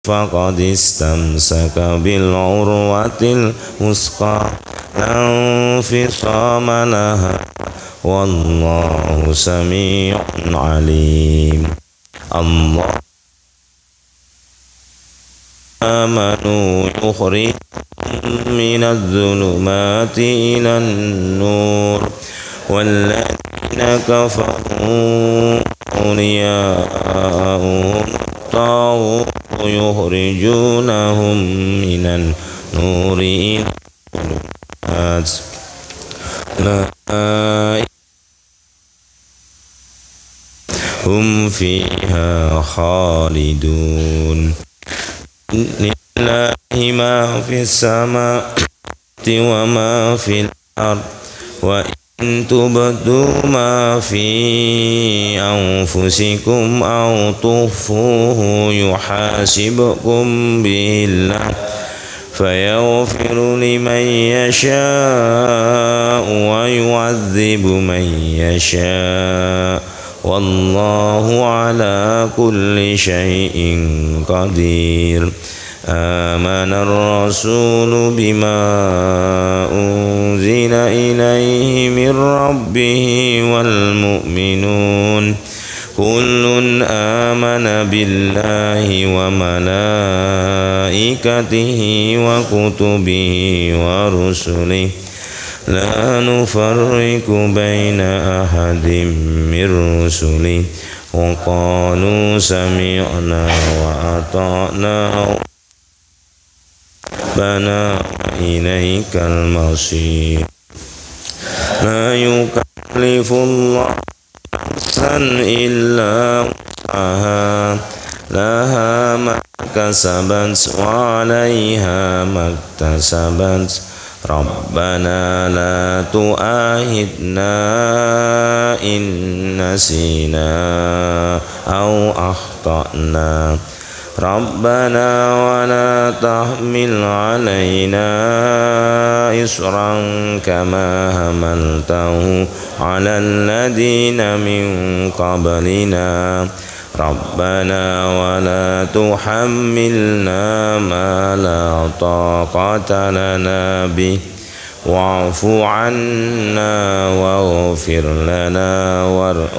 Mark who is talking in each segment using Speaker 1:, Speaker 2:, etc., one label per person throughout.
Speaker 1: فقد استمسك بالعروة الوثقى لا انفصام لها والله سميع عليم. الله آمنوا يخرجهم من الظلمات إلى النور والذين كفروا أولياؤهم الطاغوت يخرجونهم من النور إلى الظلمات أولئك هم فيها خالدون. لله ما في السماوات وما في الأرض وإن تبدوا ما في أنفسكم أو تخفوه يحاسبكم به الله فيغفر لمن يشاء ويعذب من يشاء والله على كل شيء قدير. آمن الرسول بما أنزل إليه من ربه والمؤمنون كل آمن بالله وملائكته وكتبه ورسله لا نفرق بين أحد من رسله وقالوا سمعنا وأطعنا ربنا إليك المصير. لا يكلف الله نفسا إلا وسعها لها ما كسبت وعليها ما اكتسبت ربنا لا تؤاخذنا إن نسينا أو أخطأنا ربنا ولا تحمل علينا إصرا كما حملته على الذين من قبلنا ربنا ولا تحملنا ما لا طاقة لنا به واعف عنا واغفر لنا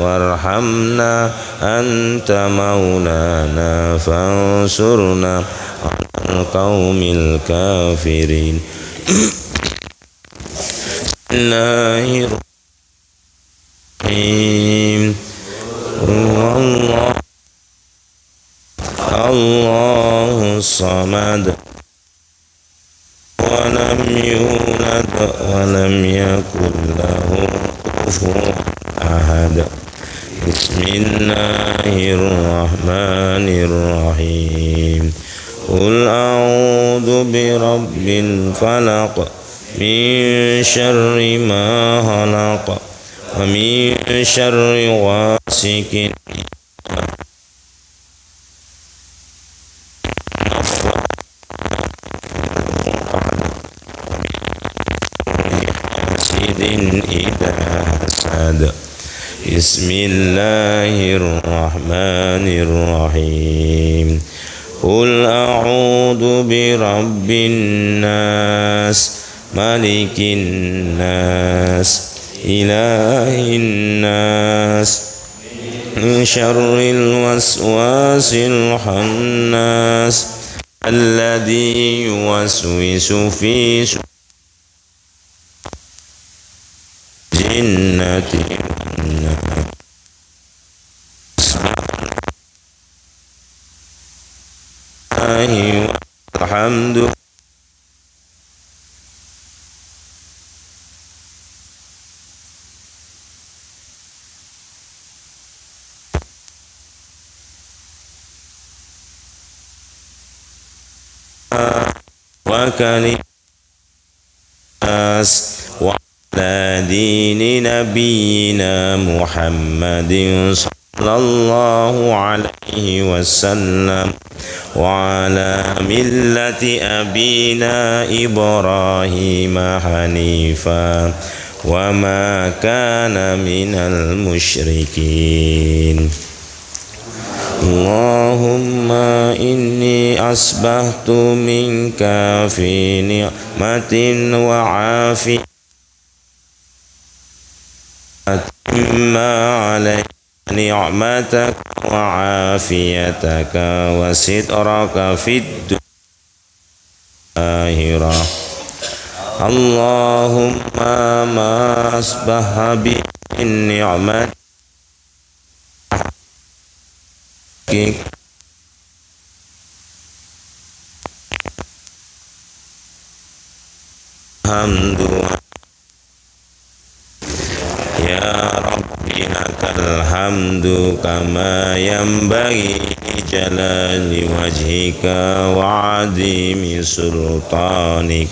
Speaker 1: وارحمنا أنت مولانا فانصرنا على القوم الكافرين. بسم الله الرحمن الرحيم. الله الصمد ولم يولد ولم يكن له كفوا أحد. بسم الله الرحمن الرحيم. قل أعوذ برب الفلق من شر ما خلق ومن شر غاسق إذا حسد. بسم الله الرحمن الرحيم. قل أعوذ برب الناس ملك الناس إله الناس من شر الوسواس الخناس الذي يوسوس في جنة الحمد وكلمات وعلى دين نبينا محمد صلى الله عليه وسلم وعلى ملة أبينا إبراهيم حنيفا وما كان من المشركين. Allahumma inni asbahtu minka fi ni'matin wa afiyatin ma alayya ni'mataka wa afiyataka wa sitraka fid akhirah. Allahumma ma asbaha bi ni'mat hamdu ya Rabbi lakal hamdu kama yanbaghi jalali wajhika wa adimi sultanik.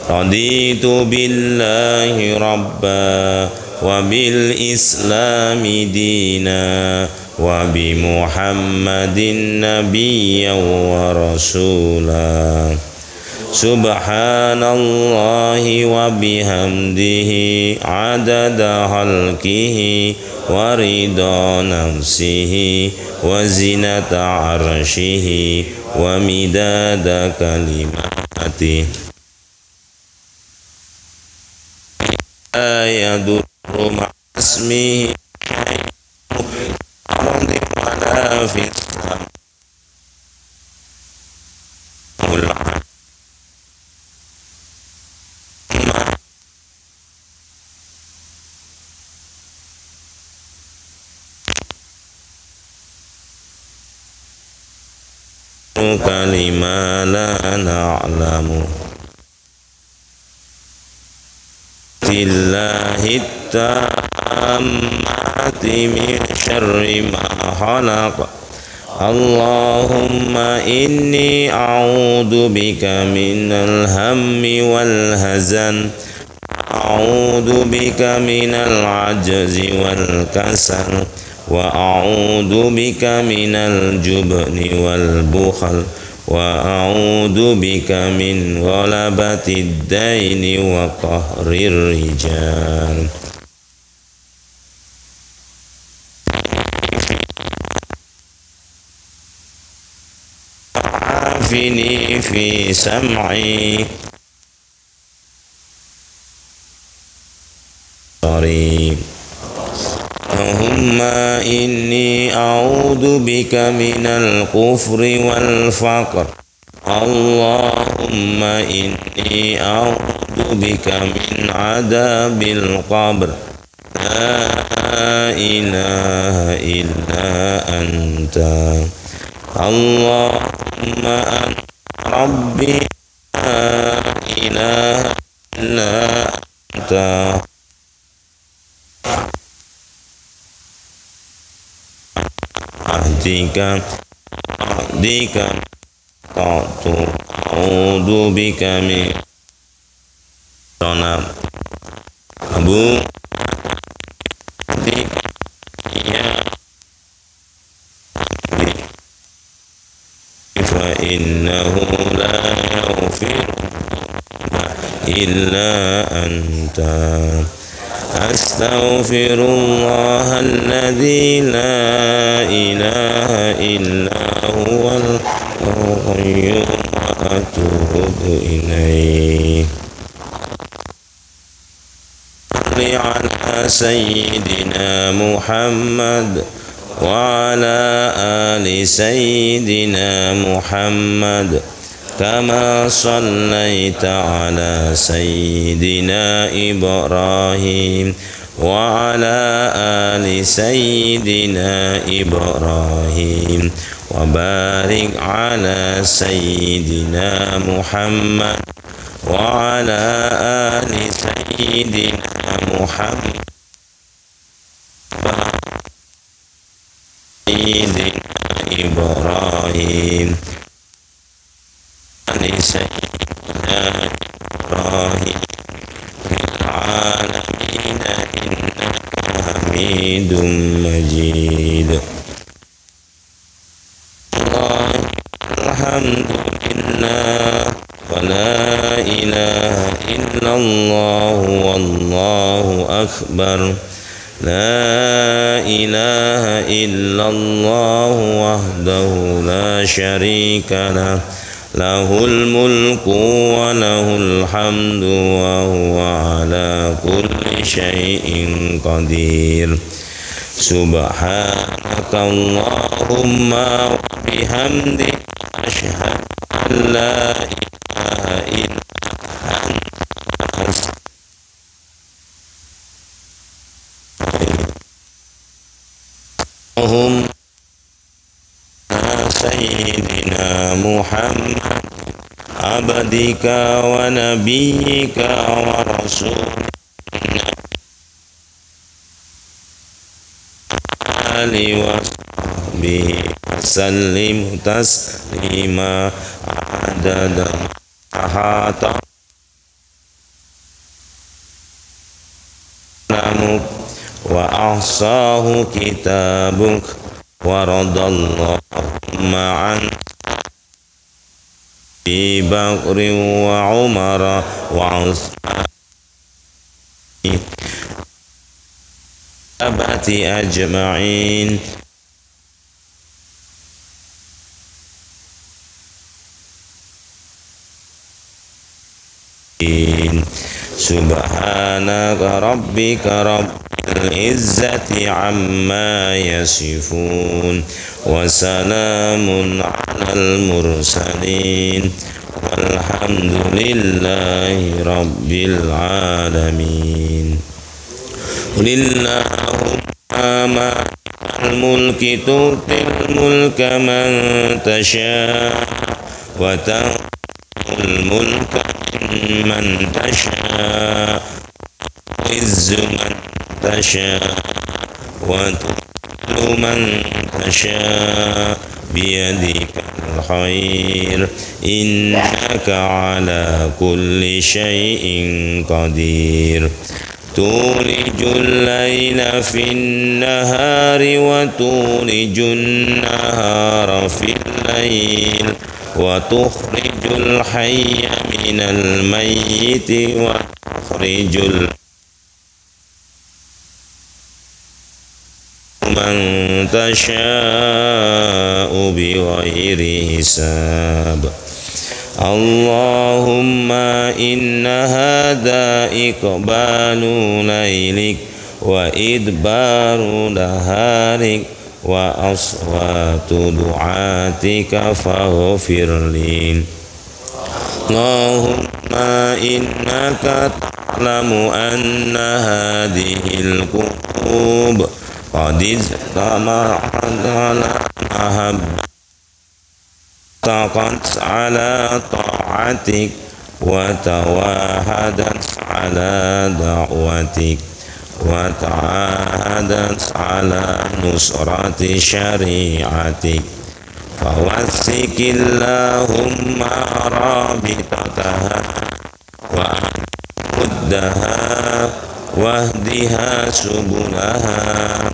Speaker 1: Raditu billahi rabba wa bil islami dina wa bi Muhammadin nabiyyan wa rasula. Subhanallahi wa bihamdihi adada khalqihi wa ridha nafsihi wa zinata arshihi wa midada kalimatihi. Ayadurru ma'asmihi ardi wala fis kalima la na'lamu tillahi tammati min syarri ma khalaq. Allahumma inni a'udhu bika minal hammi wal hazan, a'udhu bika minal ajzi wal kasal, wa a'udhu bika minal jubni wal bukhal, wa a'udhu bika min ghalabatid daini wa qahrir rijal. Afini fi sam'i sorry. Allahumma inni a'udhu bika minal kufri wal faqr. Allahumma inni a'udhu bika min adabil qabr. La ilaha illa anta. Allahumma anta rabbi la ilaha illa anta. Ahdika ta'tu a'udhu bika min sonam abu ya fa innahu la yaghfiru illa anta. Astaghfirullah alladzi la ilaha illa huwal qayyum wa atubu ilaih. Salli ala sayyidina Muhammad wa ala ali sayyidina Muhammad kama sallaita ala sayyidina Ibrahim wa ala ali sayyidina Ibrahim wa barik ala sayyidina Muhammad wa ala ali sayyidina Muhammad sayyidina Ibrahim sayyidina Ibrahim fil alamin innaka hamidum majid. Alhamdulillah wa la ilaha illallah wallahu akbar. لا إله إلا الله وحده لا شريك له له الملك وله الحمد وهو على كل شيء قدير سبحانك اللهم وبحمدك أشهد أن لا إله إلا أنت اللهم سيدنا محمد عبدك ونبيك ورسولك آله وصحبه وسلم تسليما عدد ما أحاط علمك وأحصاه كتابك ورضى اللهم عن أبي بكر وعمر وعثمان أجمعين سبحانك ربك رب العزة عما يصفون وسلام على المرسلين والحمد لله رب العالمين قل اللهم مالك الملك تؤتي الملك من تشاء وتنزع الملك ممن تشاء وتعز من تشاء وتذل من تشاء بيدك الخير إنك على كل شيء قدير تولج الليل في النهار وتولج النهار في الليل وتخرج الحي من الميت وتخرج من تشاء بغير حساب اللهم إن هذا إقبال ليلك وإدبار نهارك وأصوات دعاتك فاغفر لي اللهم إنك تعلم أن هذه القلوب قد اجتمعت على محبتك اتقت على طاعتك وتواهدت على دعوتك وتعاهدت على نصرة شريعتك فوثق اللهم رابطتها وأمدها واهدها سبلها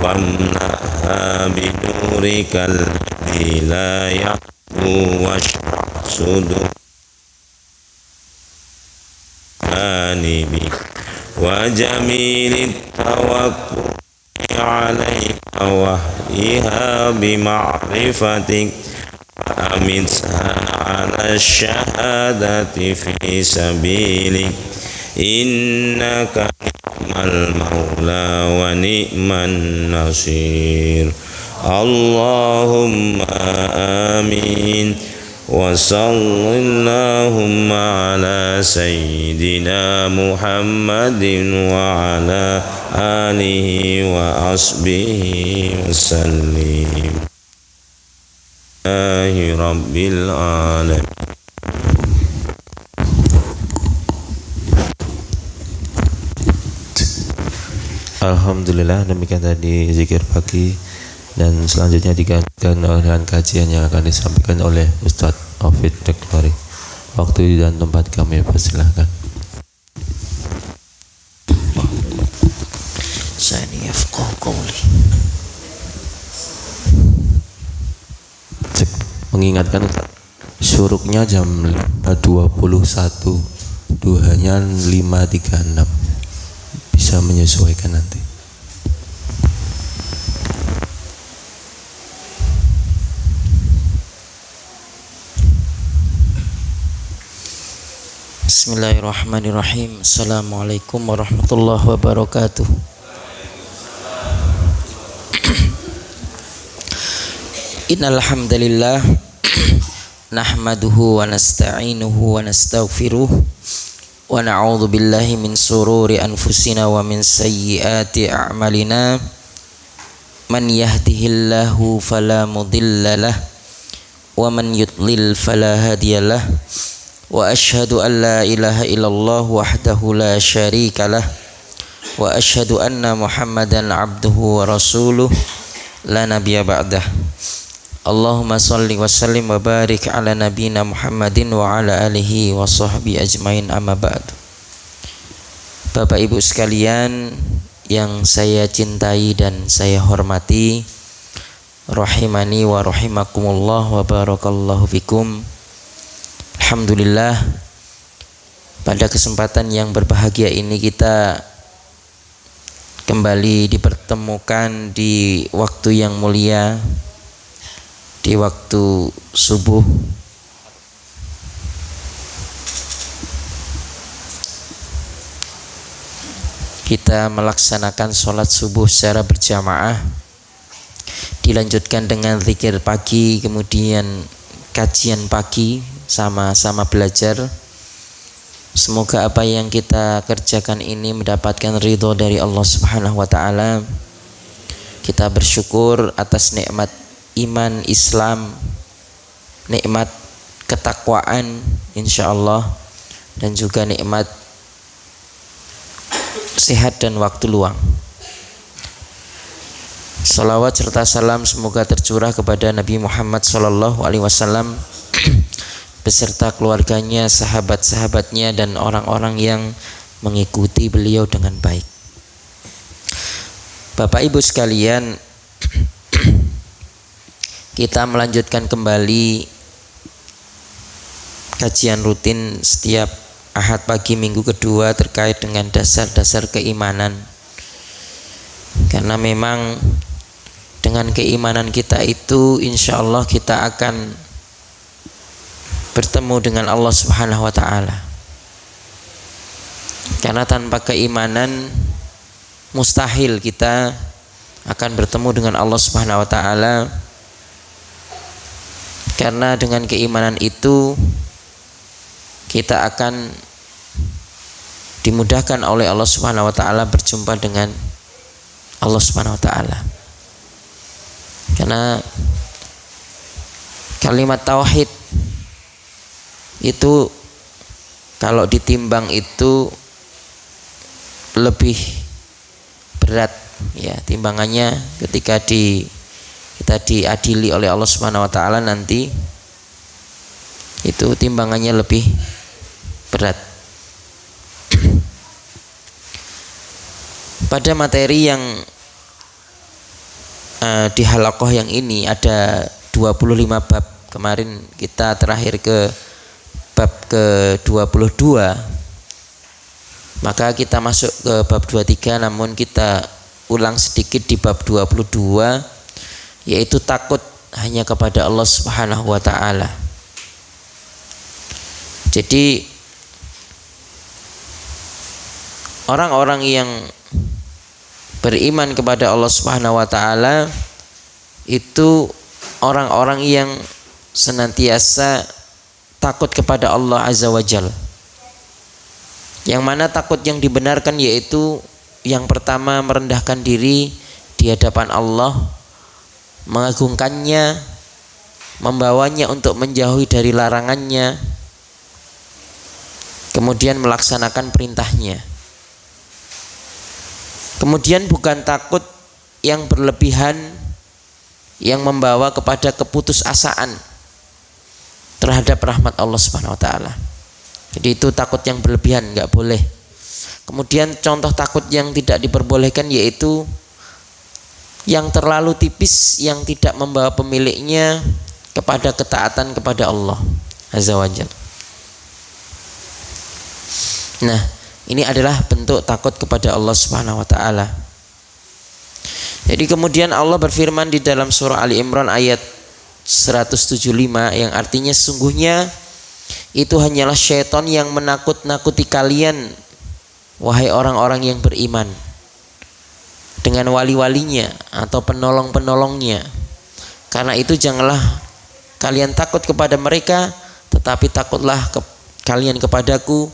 Speaker 1: واملأها بنورك الذي لا يخلو واشرح صدور بك وجميل التوكل عليك وهيها بمعرفتك وأمتها على الشهادة في سبيلك إنك نعم المولى ونعم النصير اللهم آمين وصل اللهم على سيدنا محمد وعلى آله وصحبه وسلم لله رب العالمين.
Speaker 2: Alhamdulillah, demikian tadi zikir pagi, dan selanjutnya digantikan dengan kajian yang akan disampaikan oleh Ustadz Hafidz Deklari. Waktu dan tempat kami persilahkan.
Speaker 3: Sani yafqah qawli.
Speaker 2: Mengingatkan syuruknya jam 21, duhanya 5.36, bisa menyesuaikan nanti.
Speaker 3: Bismillahirrahmanirrahim. Assalamualaikum warahmatullahi wabarakatuh. Innal hamdalillah nahmaduhu wa nasta'inuhu wa nastaghfiruh wa na'udzu billahi min sururi anfusina wa min sayyiati a'malina. Man yahdihillahu fala mudhillalah wa man yudlil fala hadiyalah. Wa ashhadu an la ilaha illallah wahdahu la syarikalah wa ashhadu anna Muhammadan abduhu wa rasuluh la nabiyya ba'dah. Allahumma salli wa sallim wa barik ala nabiyyina Muhammadin wa ala alihi wa sahbihi ajmain, amma ba'du. Bapak Ibu sekalian yang saya cintai dan saya hormati, rahimani wa rahimakumullah wa barakallahu fikum. Alhamdulillah, pada kesempatan yang berbahagia ini kita kembali dipertemukan di waktu yang mulia, di waktu subuh. Kita melaksanakan sholat subuh secara berjamaah, dilanjutkan dengan zikir pagi, kemudian kajian pagi, sama-sama belajar. Semoga apa yang kita kerjakan ini mendapatkan ridho dari Allah Subhanahu wa taala. Kita bersyukur atas nikmat iman Islam, nikmat ketakwaan insyaallah, dan juga nikmat sehat dan waktu luang. Salawat serta salam semoga tercurah kepada Nabi Muhammad sallallahu alaihi wasallam beserta keluarganya, sahabat-sahabatnya, dan orang-orang yang mengikuti beliau dengan baik. Bapak Ibu sekalian, kita melanjutkan kembali kajian rutin setiap Ahad pagi minggu kedua terkait dengan dasar-dasar keimanan. Karena memang dengan keimanan kita itu insya Allah kita akan bertemu dengan Allah Subhanahu wa taala. Karena tanpa keimanan mustahil kita akan bertemu dengan Allah Subhanahu wa taala. Karena dengan keimanan itu kita akan dimudahkan oleh Allah Subhanahu wa taala berjumpa dengan Allah Subhanahu wa taala. Karena kalimat tauhid itu kalau ditimbang itu lebih berat ya timbangannya ketika kita diadili oleh Allah Subhanahu wa taala nanti, itu timbangannya lebih berat. Pada materi yang di halaqah yang ini ada 25 bab. Kemarin kita terakhir ke bab ke-22, maka kita masuk ke bab 23, namun kita ulang sedikit di bab 22, yaitu takut hanya kepada Allah Subhanahu wa taala. Jadi orang-orang yang beriman kepada Allah Subhanahu wa taala itu orang-orang yang senantiasa takut kepada Allah Azza wa Jal. Yang mana takut yang dibenarkan yaitu yang pertama merendahkan diri di hadapan Allah, mengagungkannya, membawanya untuk menjauhi dari larangannya, kemudian melaksanakan perintahnya. Kemudian bukan takut yang berlebihan yang membawa kepada keputusasaan terhadap rahmat Allah Subhanahu wa taala. Jadi itu takut yang berlebihan, enggak boleh. Kemudian contoh takut yang tidak diperbolehkan yaitu yang terlalu tipis yang tidak membawa pemiliknya kepada ketaatan kepada Allah Azza wa Jalla. Nah, ini adalah bentuk takut kepada Allah Subhanahu wa taala. Jadi kemudian Allah berfirman di dalam surah Ali Imran ayat 175 yang artinya sungguhnya itu hanyalah syaitan yang menakut-nakuti kalian wahai orang-orang yang beriman dengan wali-walinya atau penolong-penolongnya. Karena itu janganlah kalian takut kepada mereka, tetapi takutlah kalian kepadaku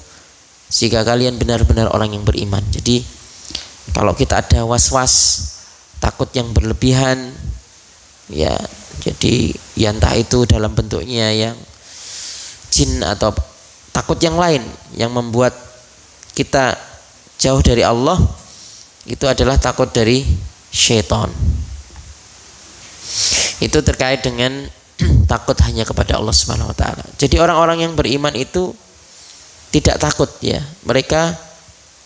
Speaker 3: jika kalian benar-benar orang yang beriman. Jadi kalau kita ada was-was, takut yang berlebihan, ya jadi ya entah itu dalam bentuknya yang jin atau takut yang lain yang membuat kita jauh dari Allah, itu adalah takut dari syaitan. Itu terkait dengan takut hanya kepada Allah Subhanahu wa taala. Jadi orang-orang yang beriman itu tidak takut ya. Mereka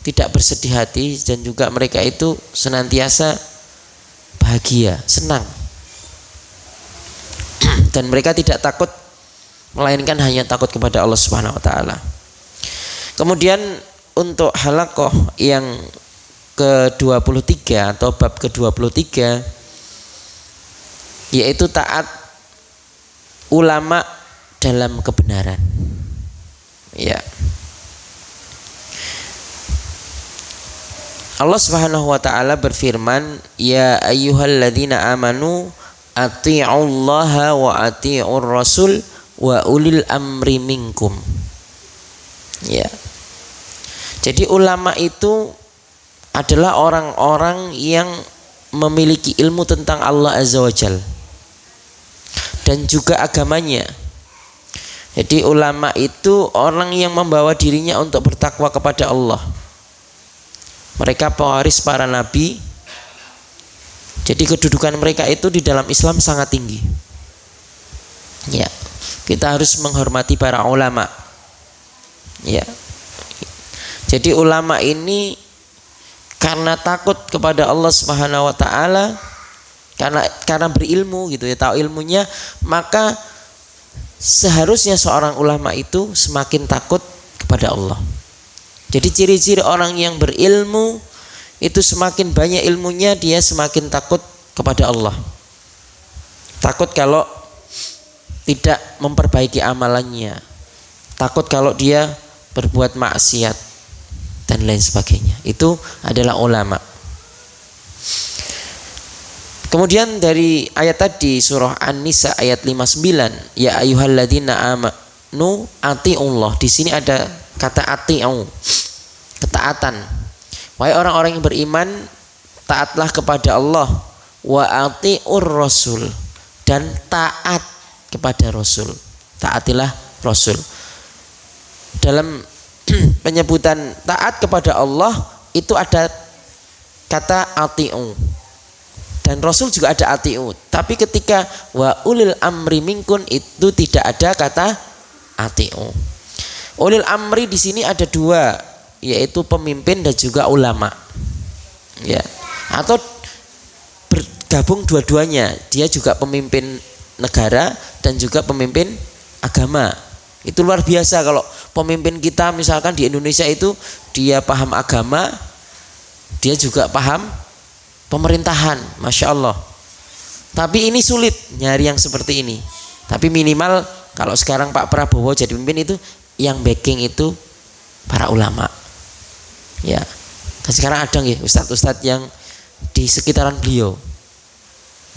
Speaker 3: tidak bersedih hati dan juga mereka itu senantiasa bahagia, senang. Dan mereka tidak takut melainkan hanya takut kepada Allah Subhanahu wa taala. Kemudian untuk halaqah yang ke-23 atau bab ke-23, yaitu taat ulama dalam kebenaran. Ya. Allah Subhanahu wa taala berfirman, "Ya ayyuhalladzina amanu athi'ullaha wa athi'ur rasul wa ulil amri minkum." Ya. Jadi ulama itu adalah orang-orang yang memiliki ilmu tentang Allah Azza wa Jalla dan juga agamanya. Jadi ulama itu orang yang membawa dirinya untuk bertakwa kepada Allah. Mereka pewaris para nabi. Jadi kedudukan mereka itu di dalam Islam sangat tinggi. Ya, kita harus menghormati para ulama. Ya. Jadi ulama ini karena takut kepada Allah Subhanahu wa taala, karena berilmu gitu ya, tahu ilmunya, maka seharusnya seorang ulama itu semakin takut kepada Allah. Jadi ciri-ciri orang yang berilmu itu semakin banyak ilmunya, dia semakin takut kepada Allah. Takut kalau tidak memperbaiki amalannya, takut kalau dia berbuat maksiat dan lain sebagainya. Itu adalah ulama. Kemudian dari ayat tadi surah An-Nisa ayat 59, ya ayyuhalladzina amanu ati'ullah. Di sini ada kata ati'u, ketaatan. Wahai orang-orang yang beriman, taatlah kepada Allah, wa ati'ur rasul, dan taat kepada rasul. Taatilah rasul. Dalam penyebutan taat kepada Allah itu ada kata ati'u, dan Rasul juga ada ati'u. Tapi ketika wa ulil amri minkum itu tidak ada kata ati'u. Ulil amri di sini ada dua, yaitu pemimpin dan juga ulama. Ya. Atau bergabung dua-duanya. Dia juga pemimpin negara dan juga pemimpin agama. Itu luar biasa kalau pemimpin kita misalkan di Indonesia itu dia paham agama, dia juga paham pemerintahan, Masya Allah. Tapi ini sulit nyari yang seperti ini. Tapi minimal kalau sekarang Pak Prabowo jadi pemimpin itu yang backing itu para ulama. Ya, kan sekarang ada nggih ustadz-ustadz yang di sekitaran beliau.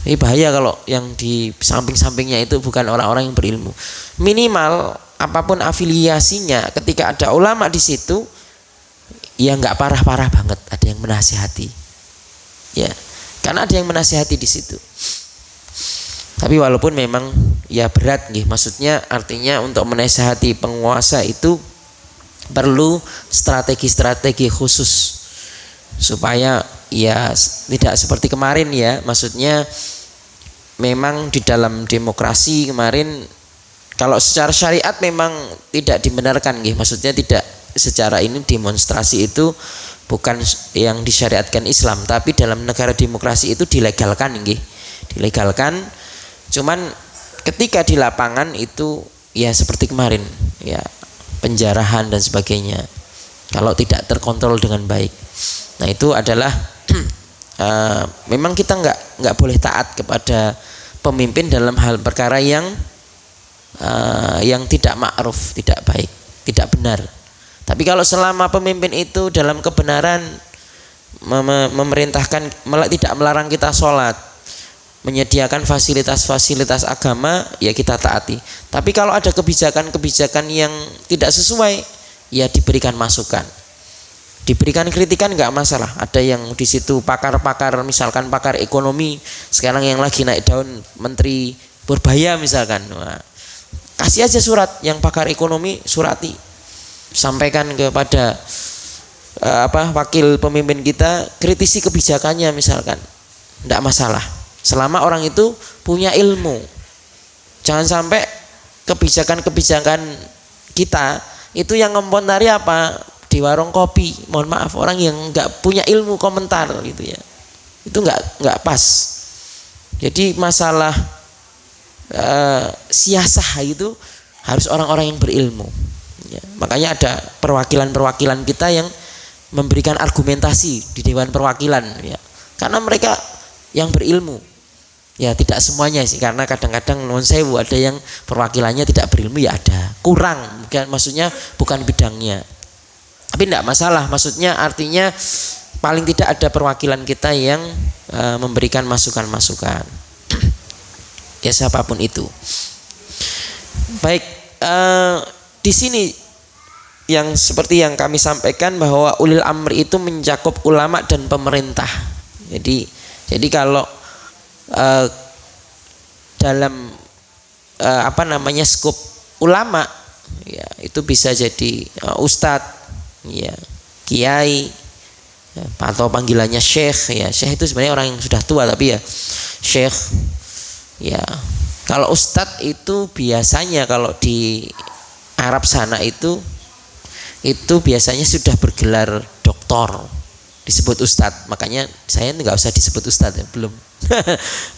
Speaker 3: Ini bahaya kalau yang di samping-sampingnya itu bukan orang-orang yang berilmu. Minimal apapun afiliasinya, ketika ada ulama di situ, ya nggak parah-parah banget, ada yang menasihati. Ya, karena ada yang menasihati di situ. Tapi walaupun memang ya berat nih, maksudnya artinya untuk menasihati penguasa itu perlu strategi-strategi khusus supaya ya tidak seperti kemarin ya, maksudnya memang di dalam demokrasi kemarin kalau secara syariat memang tidak dibenarkan nggih, maksudnya tidak secara ini demonstrasi itu bukan yang disyariatkan Islam, tapi dalam negara demokrasi itu dilegalkan nggih. Dilegalkan. Cuman ketika di lapangan itu ya seperti kemarin, ya penjarahan dan sebagainya. Kalau tidak terkontrol dengan baik. Nah, itu adalah memang kita nggak boleh taat kepada pemimpin dalam hal perkara yang yang tidak ma'ruf, tidak baik, tidak benar. Tapi kalau selama pemimpin itu dalam kebenaran, memerintahkan, tidak melarang kita sholat, menyediakan fasilitas-fasilitas agama, ya kita taati. Tapi kalau ada kebijakan-kebijakan yang tidak sesuai, ya diberikan masukan, diberikan kritikan, nggak masalah. Ada yang di situ pakar-pakar, misalkan pakar ekonomi sekarang yang lagi naik daun, Menteri Purbaya misalkan, nah, kasih aja surat, yang pakar ekonomi surati, sampaikan kepada wakil pemimpin kita, kritisi kebijakannya misalkan, tidak masalah selama orang itu punya ilmu. Jangan sampai kebijakan-kebijakan kita itu yang ngomentari apa di warung kopi, mohon maaf, orang yang nggak punya ilmu komentar gitu ya, itu nggak pas. Jadi masalah siasah itu harus orang-orang yang berilmu ya. Makanya ada perwakilan-perwakilan kita yang memberikan argumentasi di Dewan Perwakilan ya, karena mereka yang berilmu ya. Tidak semuanya sih, karena kadang-kadang non sewu ada yang perwakilannya tidak berilmu, ya ada kurang, maksudnya bukan bidangnya. Tapi tidak masalah, maksudnya artinya paling tidak ada perwakilan kita yang memberikan masukan-masukan ya, siapapun itu. Baik, di sini yang seperti yang kami sampaikan bahwa ulil amri itu mencakup ulama dan pemerintah. Jadi kalau dalam skop ulama ya, itu bisa jadi ustadz ya, kiai ya, atau panggilannya syekh ya. Syekh itu sebenarnya orang yang sudah tua, tapi ya syekh ya. Kalau ustadz itu biasanya kalau di Arab sana itu biasanya sudah bergelar doktor, disebut ustadz. Makanya saya nggak usah disebut ustadz ya, belum.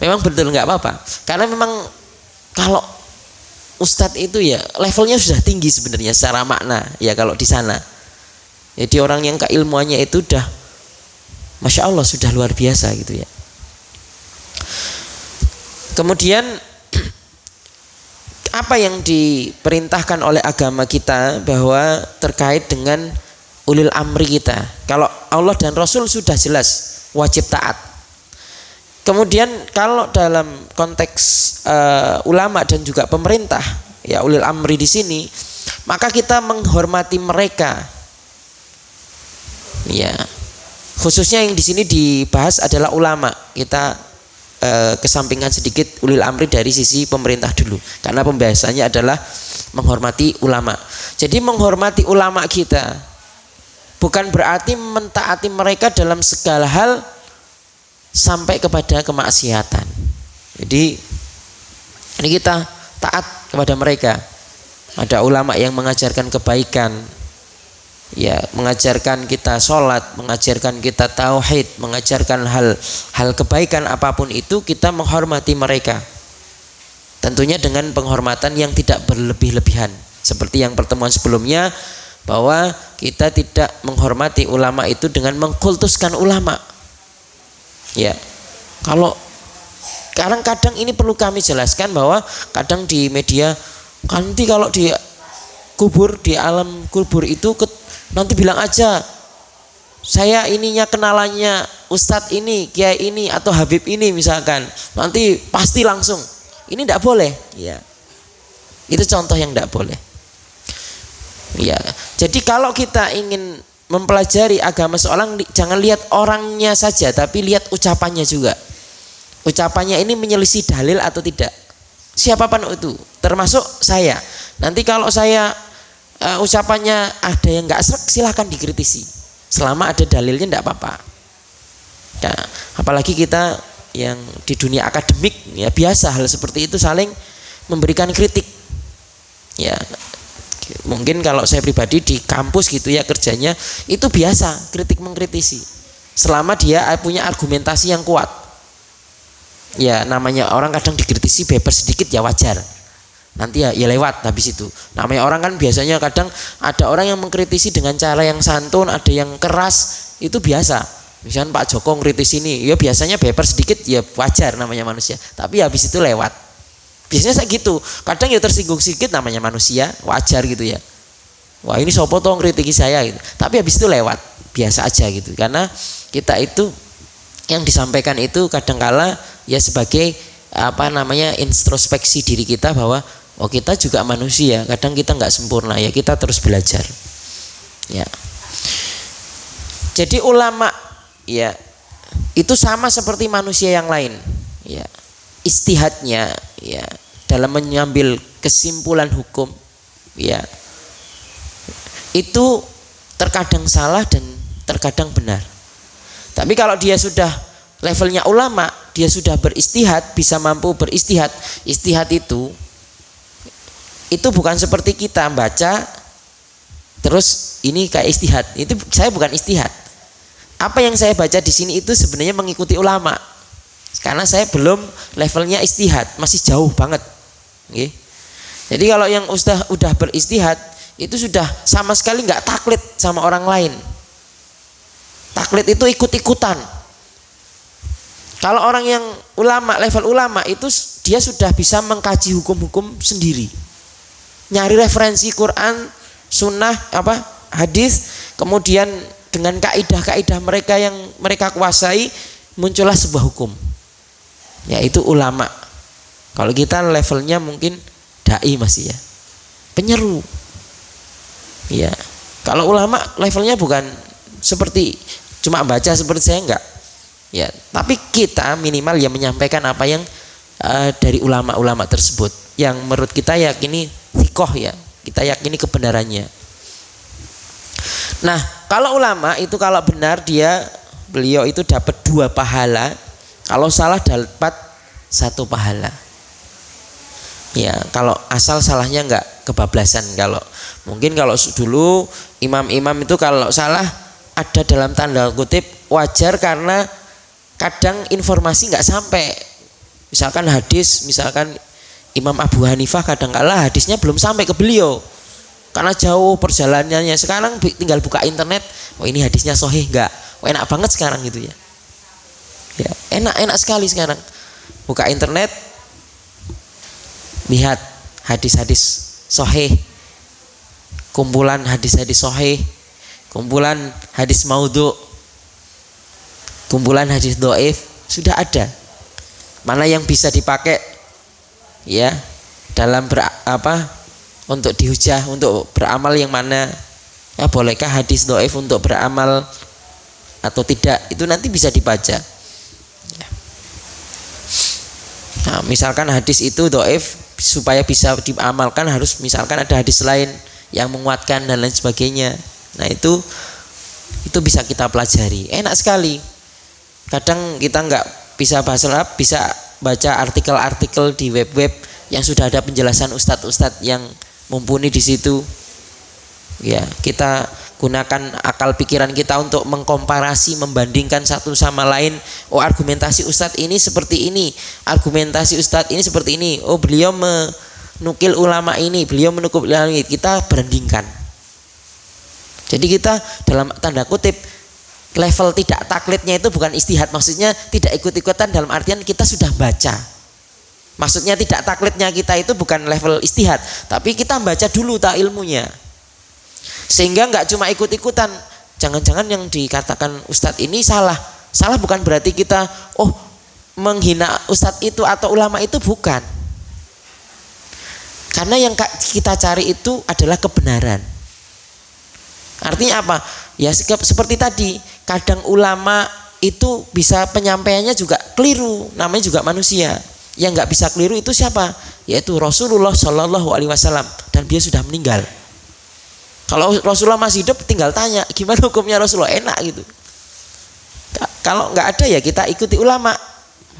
Speaker 3: Memang betul nggak apa-apa, karena memang kalau ustadz itu ya levelnya sudah tinggi sebenarnya secara makna ya kalau di sana. Jadi orang yang keilmuannya itu udah masya Allah, sudah luar biasa gitu ya. Kemudian apa yang diperintahkan oleh agama kita bahwa terkait dengan ulil amri kita. Kalau Allah dan Rasul sudah jelas wajib taat. Kemudian kalau dalam konteks ulama dan juga pemerintah ya, ulil amri di sini, maka kita menghormati mereka. Ya, khususnya yang di sini dibahas adalah ulama. Kita kesampingkan sedikit ulil amri dari sisi pemerintah dulu, karena pembahasannya adalah menghormati ulama. Jadi menghormati ulama kita bukan berarti mentaati mereka dalam segala hal sampai kepada kemaksiatan. Jadi ini kita taat kepada mereka. Ada ulama yang mengajarkan kebaikan ya, mengajarkan kita sholat, mengajarkan kita tauhid, mengajarkan hal kebaikan apapun itu, kita menghormati mereka. Tentunya dengan penghormatan yang tidak berlebih-lebihan. Seperti yang pertemuan sebelumnya, bahwa kita tidak menghormati ulama itu dengan mengkultuskan ulama. Ya, kalau kadang ini perlu kami jelaskan, bahwa kadang di media nanti kalau di kubur, di alam kubur itu nanti bilang aja saya ininya kenalannya ustadz ini, kiai ini atau habib ini misalkan, nanti pasti langsung. Ini tidak boleh ya. Itu contoh yang tidak boleh ya. Jadi kalau kita ingin mempelajari agama seorang, jangan lihat orangnya saja, tapi lihat ucapannya juga. Ucapannya ini menyelisih dalil atau tidak. Siapapun itu, termasuk saya. Nanti kalau saya ucapannya ada yang nggak srek, silahkan dikritisi. Selama ada dalilnya tidak apa-apa. Nah, apalagi kita yang di dunia akademik ya, biasa hal seperti itu, saling memberikan kritik. Ya, mungkin kalau saya pribadi di kampus gitu ya, kerjanya itu biasa kritik mengkritisi. Selama dia punya argumentasi yang kuat. Ya, namanya orang kadang dikritisi beber sedikit ya wajar. Nanti ya lewat habis itu. Namanya orang kan biasanya kadang ada orang yang mengkritisi dengan cara yang santun, ada yang keras, itu biasa. Misalnya Pak Joko ngkritisi ini, ya biasanya beber sedikit ya wajar, namanya manusia. Tapi habis itu lewat. Biasanya saya gitu. Kadang ya tersinggung sedikit, namanya manusia, wajar gitu ya. Wah ini sopo tong kritiki saya gitu. Tapi habis itu lewat, biasa aja gitu. Karena kita itu yang disampaikan itu kadangkala ya sebagai introspeksi diri kita bahwa oh kita juga manusia, kadang kita nggak sempurna ya, kita terus belajar. Ya. Jadi ulama ya itu sama seperti manusia yang lain. Ya. Ijtihadnya ya dalam mengambil kesimpulan hukum ya itu terkadang salah dan terkadang benar. Tapi kalau dia sudah levelnya ulama, dia sudah beristihad, bisa mampu beristihad. Istihad itu bukan seperti kita baca terus ini kayak istihad. Itu saya bukan istihad. Apa yang saya baca di sini itu sebenarnya mengikuti ulama. Karena saya belum levelnya istihad, masih jauh banget. Oke. Jadi kalau yang udah beristihad itu sudah sama sekali nggak taklid sama orang lain. Taklid itu ikut-ikutan. Kalau orang yang ulama, level ulama itu dia sudah bisa mengkaji hukum-hukum sendiri. Nyari referensi Quran, sunnah, hadis, kemudian dengan kaidah-kaidah mereka yang mereka kuasai muncullah sebuah hukum. Yaitu ulama. Kalau kita levelnya mungkin dai masih ya, penyeru. Ya, kalau ulama levelnya bukan seperti cuma baca seperti saya enggak. Ya, tapi kita minimal ya menyampaikan apa yang dari ulama-ulama tersebut yang menurut kita yakini thikoh ya, kita yakini kebenarannya. Nah, kalau ulama itu kalau benar beliau itu dapat 2 pahala, kalau salah dapat 1 pahala. Ya, kalau asal salahnya enggak kebablasan. Kalau dulu imam-imam itu kalau salah ada dalam tanda kutip wajar karena kadang informasi nggak sampai. Misalkan hadis, misalkan Imam Abu Hanifah kadang-kala hadisnya belum sampai ke beliau karena jauh perjalanannya. Sekarang tinggal buka internet, oh ini hadisnya sahih nggak? Oh enak banget sekarang gitu ya. Ya enak sekali sekarang. Buka internet, lihat hadis-hadis sahih, kumpulan hadis-hadis sahih, kumpulan hadis maudhu, kumpulan hadis dhaif sudah ada. Mana yang bisa dipakai ya dalam untuk dihujah, untuk beramal yang mana? Ya, bolehkah hadis dhaif untuk beramal atau tidak? Itu nanti bisa dibaca. Ya. Nah, misalkan hadis itu dhaif, supaya bisa diamalkan harus misalkan ada hadis lain yang menguatkan dan lain sebagainya. Nah, itu bisa kita pelajari. Enak sekali. Kadang kita nggak bisa bahasa Arab, bisa baca artikel-artikel di web-web yang sudah ada penjelasan ustadz-ustadz yang mumpuni di situ. Ya, kita gunakan akal pikiran kita untuk mengkomparasi, membandingkan satu sama lain. Oh, argumentasi ustadz ini seperti ini, argumentasi ustadz ini seperti ini. Oh, beliau menukil ulama ini, beliau menukil ulama ini. Kita bandingkan. Jadi kita dalam tanda kutip level tidak taklidnya itu bukan istihad, maksudnya tidak ikut-ikutan dalam artian kita sudah baca. Maksudnya tidak taklidnya kita itu bukan level istihad, tapi kita baca dulu ilmunya. Sehingga enggak cuma ikut-ikutan. Jangan-jangan yang dikatakan ustadz ini salah. Salah bukan berarti kita menghina ustadz itu atau ulama itu, bukan. Karena yang kita cari itu adalah kebenaran. Artinya apa? Ya seperti tadi, kadang ulama itu bisa penyampaiannya juga keliru, namanya juga manusia. Yang nggak bisa keliru itu siapa? Yaitu Rasulullah Shallallahu Alaihi Wasallam, dan dia sudah meninggal. Kalau Rasulullah masih hidup, tinggal tanya gimana hukumnya Rasulullah, enak gitu. Kalau nggak ada ya kita ikuti ulama.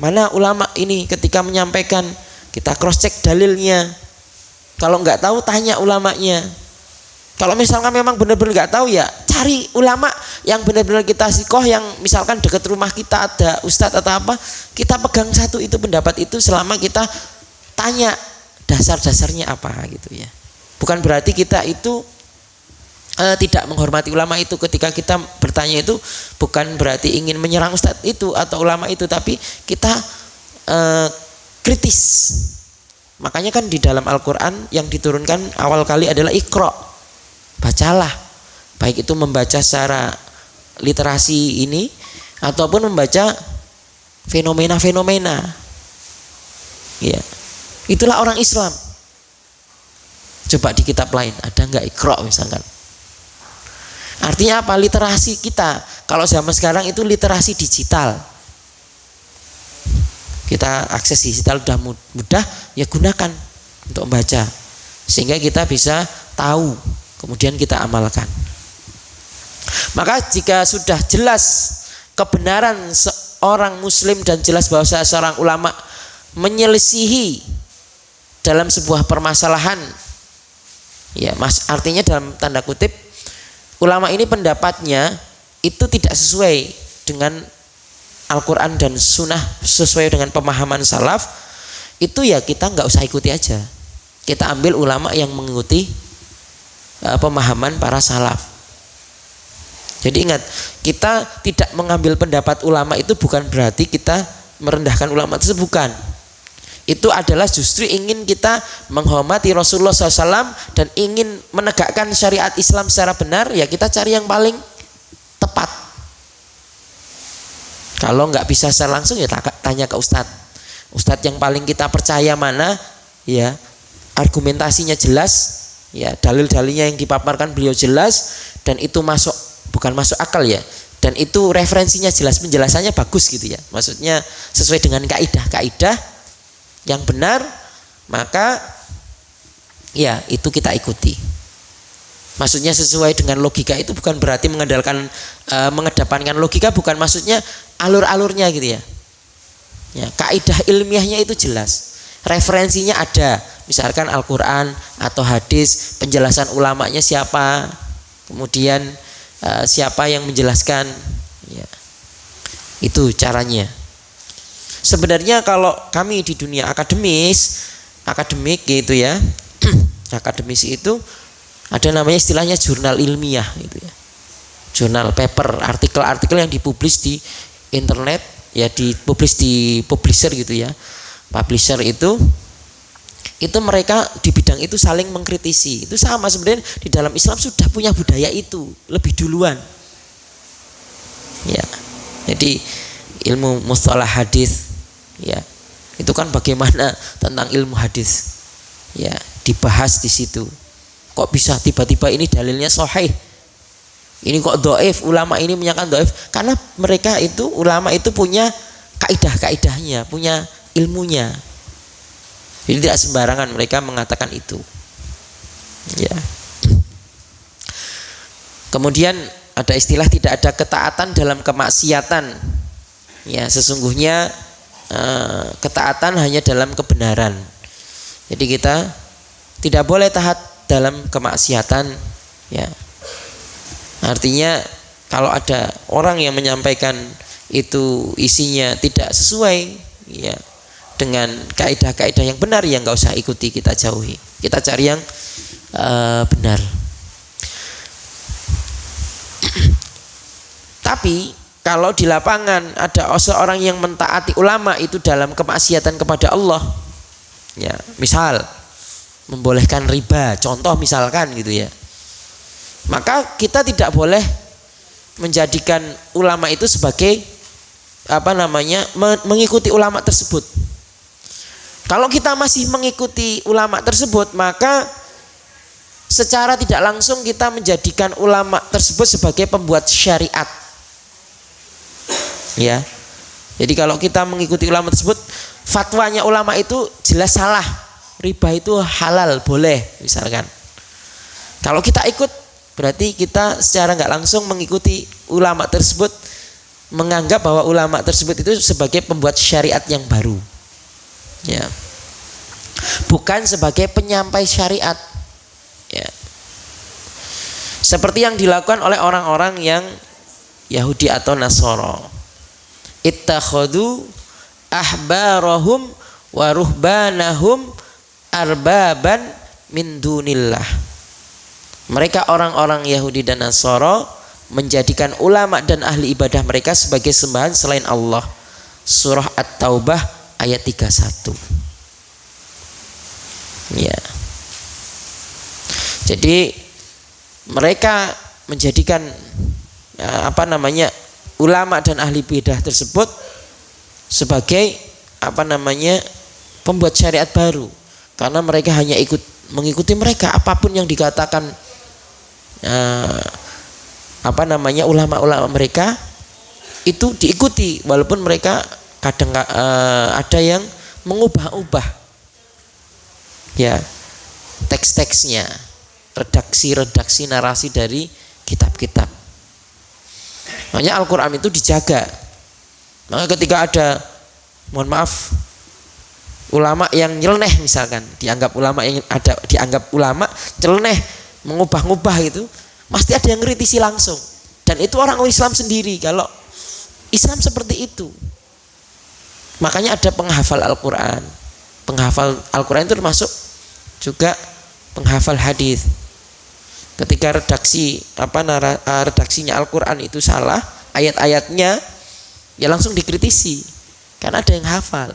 Speaker 3: Mana ulama ini ketika menyampaikan, kita cross check dalilnya. Kalau nggak tahu tanya ulamanya. Kalau misalkan memang benar-benar nggak tahu ya cari ulama yang benar-benar kita sikoh, yang misalkan dekat rumah kita ada ustadz atau apa, kita pegang satu itu pendapat itu selama kita tanya dasar-dasarnya apa gitu ya. Bukan berarti kita itu tidak menghormati ulama itu. Ketika kita bertanya itu bukan berarti ingin menyerang ustadz itu atau ulama itu, tapi kita kritis. Makanya kan di dalam Al-Quran yang diturunkan awal kali adalah Iqra, bacalah. Baik itu membaca secara literasi ini ataupun membaca fenomena-fenomena. Ya, itulah orang Islam. Coba di kitab lain ada nggak Iqra misalkan? Artinya apa? Literasi kita kalau zaman sekarang itu literasi digital. Kita akses digital sudah mudah, ya gunakan untuk membaca sehingga kita bisa tahu, kemudian kita amalkan. Maka jika sudah jelas kebenaran seorang muslim dan jelas bahwa seorang ulama menyelisihi dalam sebuah permasalahan, ya mas, artinya dalam tanda kutip ulama ini pendapatnya itu tidak sesuai dengan Al-Quran dan Sunnah, sesuai dengan pemahaman salaf, itu ya kita nggak usah ikuti aja. Kita ambil ulama yang mengikuti pemahaman para salaf. Jadi ingat, kita tidak mengambil pendapat ulama itu bukan berarti kita merendahkan ulama tersebut, bukan. Itu adalah justru ingin kita menghormati Rasulullah SAW dan ingin menegakkan syariat Islam secara benar, ya kita cari yang paling tepat. Kalau nggak bisa secara langsung ya tanya ke Ustadz yang paling kita percaya mana, ya argumentasinya jelas, ya dalil-dalilnya yang dipaparkan beliau jelas dan itu bukan masuk akal ya, dan itu referensinya jelas, penjelasannya bagus gitu ya, maksudnya sesuai dengan kaidah yang benar, maka ya itu kita ikuti. Maksudnya sesuai dengan logika itu bukan berarti mengedepankan logika, bukan, maksudnya alur-alurnya gitu ya. Ya, kaidah ilmiahnya itu jelas, referensinya ada, misalkan Al-Quran atau hadis, penjelasan ulamanya siapa, kemudian siapa yang menjelaskan, ya. Itu caranya. Sebenarnya kalau kami di dunia akademik gitu ya, akademisi itu ada namanya istilahnya jurnal ilmiah gitu ya. Jurnal paper, artikel-artikel yang dipublish di internet, ya dipublish di publisher gitu ya. Publisher itu mereka di bidang itu saling mengkritisi. Itu sama sebenarnya di dalam Islam sudah punya budaya itu lebih duluan. Ya. Jadi ilmu mustalah hadis, ya. Itu kan bagaimana tentang ilmu hadis. Ya, dibahas di situ. Kok bisa tiba-tiba ini dalilnya sahih, ini kok dhaif, ulama ini menyatakan dhaif? Karena mereka itu, ulama itu punya kaidah-kaidahnya, punya ilmunya. Jadi tidak sembarangan mereka mengatakan itu. Ya. Kemudian ada istilah tidak ada ketaatan dalam kemaksiatan. Ya, sesungguhnya ketaatan hanya dalam kebenaran. Jadi kita tidak boleh taat dalam kemaksiatan, ya. Artinya kalau ada orang yang menyampaikan itu isinya tidak sesuai, ya, dengan kaidah-kaidah yang benar, ya nggak usah ikuti, kita jauhi, kita cari yang benar. Tapi kalau di lapangan ada seorang yang mentaati ulama itu dalam kemaksiatan kepada Allah, ya, misal membolehkan riba, contoh misalkan gitu ya, maka kita tidak boleh menjadikan ulama itu sebagai mengikuti ulama tersebut. Kalau kita masih mengikuti ulama tersebut, maka secara tidak langsung kita menjadikan ulama tersebut sebagai pembuat syariat, ya. Jadi kalau kita mengikuti ulama tersebut, fatwanya ulama itu jelas salah, riba itu halal, boleh misalkan. Kalau kita ikut, berarti kita secara nggak langsung mengikuti ulama tersebut, menganggap bahwa ulama tersebut itu sebagai pembuat syariat yang baru, ya, bukan sebagai penyampai syariat, ya. Seperti yang dilakukan oleh orang-orang yang Yahudi atau Nasara, ittakhadhu ahbarahum wa ruhbanahum arbaban min dunillah. Mereka orang-orang Yahudi dan Nasara menjadikan ulama dan ahli ibadah mereka sebagai sembahan selain Allah. Surah At-Taubah ayat 31. Ya. Jadi mereka menjadikan ulama dan ahli bidah tersebut sebagai pembuat syariat baru, karena mereka hanya mengikuti mereka, apapun yang dikatakan ulama-ulama mereka itu diikuti, walaupun mereka kadang ada yang mengubah-ubah ya teks-teksnya, redaksi narasi dari kitab-kitab. Makanya Al-Quran itu dijaga. Maka ketika ada, mohon maaf, ulama yang nyeleneh misalkan, dianggap ulama nyeleneh, mengubah-ubah itu, pasti ada yang kritisi langsung. Dan itu orang Islam sendiri kalau Islam seperti itu. Makanya ada penghafal Al-Quran. Penghafal Al-Quran itu termasuk juga penghafal hadis. Ketika redaksinya Al-Quran itu salah, ayat-ayatnya ya langsung dikritisi, karena ada yang hafal.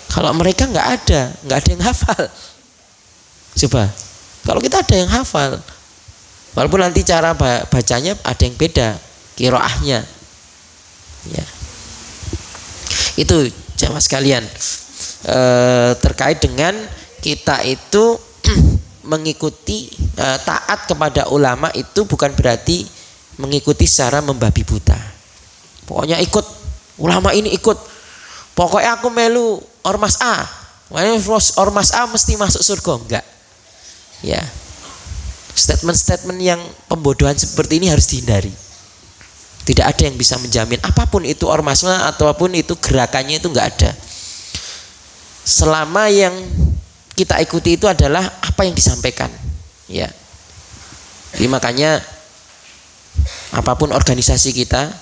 Speaker 3: Kalau mereka nggak ada yang hafal. Coba, kalau kita ada yang hafal, walaupun nanti cara bacanya ada yang beda, qiraahnya. Ya. Itu jamaah sekalian, terkait dengan kita itu mengikuti taat kepada ulama itu bukan berarti mengikuti secara membabi buta. Pokoknya ikut ulama ini, ikut. Pokoknya aku melu ormas A. Ormas A mesti masuk surga, enggak. Ya. Statement-statement yang pembodohan seperti ini harus dihindari. Tidak ada yang bisa menjamin apapun itu ormasnya ataupun itu gerakannya, itu enggak ada. Selama yang kita ikuti itu adalah apa yang disampaikan, ya. Jadi makanya apapun organisasi kita,